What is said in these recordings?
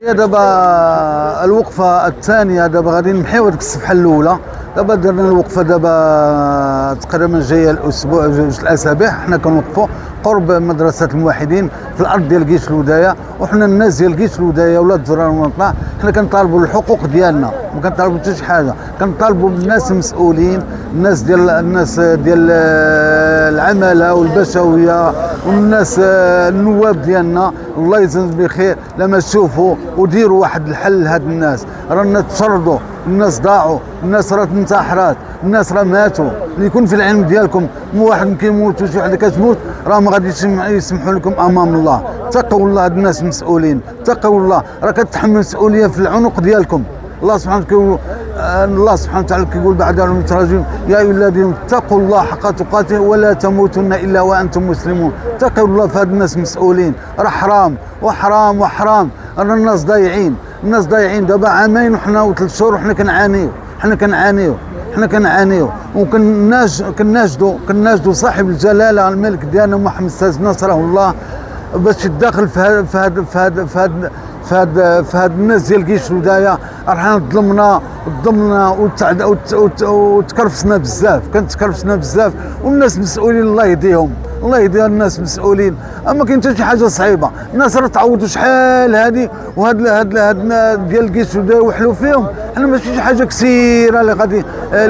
هي دابا الوقفه الثانيه، دابا غادي نمحيو هذيك الصفحه الاولى. دابا درنا الوقفه دابا تقريبا جايه الاسبوع جوج الاسابيع، حنا كنوقفوا قرب مدرسه الموحدين في الارض ديال كيش الودايه. وحنا الناس ديال كيش الودايه ولاد الزرار والمطلع حنا كنطالبوا الحقوق ديالنا، ما كنطالبوا حتى شي حاجه. كنطالبوا بالناس المسؤولين، الناس ديال العماله والبشويه والناس النواب ديالنا، الله يجزيهم بخير لما تشوفوا وديروا واحد الحل لهاد الناس. رانا تشردوا، الناس ضاعوا، الناس راه انتحرات، الناس راه ماتوا. اللي يكون في العلم ديالكم مو واحد كيموت وشي وحده كتموت راه ما غاديش يسمحوا لكم امام الله. اتقوا الله، هاد الناس مسؤولين، اتقوا الله، راه كتحمل مسؤوليه في العنق ديالكم. الله سبحانه وتعالى كيقول بعد المتراجم: يا ايها الذين اتقوا الله حق تقاته ولا تموتن الا وانتم مسلمون. اتقوا الله، في هاد الناس مسؤولين. راه حرام وحرام وحرام، راه الناس ضايعين، الناس ضايعين. دابا عامين وحنا وثلاث شهور وحنا كنعانيو وكناشدوا صاحب الجلاله الملك ديالنا محمد السادس نصره الله باش يتداخل في هاد الناس ديال كيش الودايه. راح ظلمنا وتكرفسنا بزاف، كنتكرفسنا بزاف، والناس مسؤولين الله يهديهم، الله يهدي الناس مسؤولين. اما كاين حتى شي حاجه صعيبه، الناس راه تعودوا شحال هادي، وهاد ديال كيش الودايه وحلوا فيهم. حنا ماشي شي حاجه كثيره اللي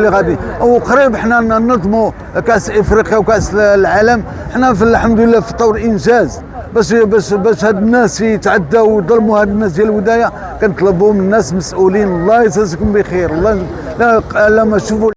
غادي وقريب حنا ننظموا كاس افريقيا وكاس العالم. حنا الحمد لله في طور انجاز باش هاد الناس يتعداو ويظلموا هاد الناس ديال الودايه. كنطلبوا من الناس مسؤولين، الله يجازيكم بخير. الله لما شوفوا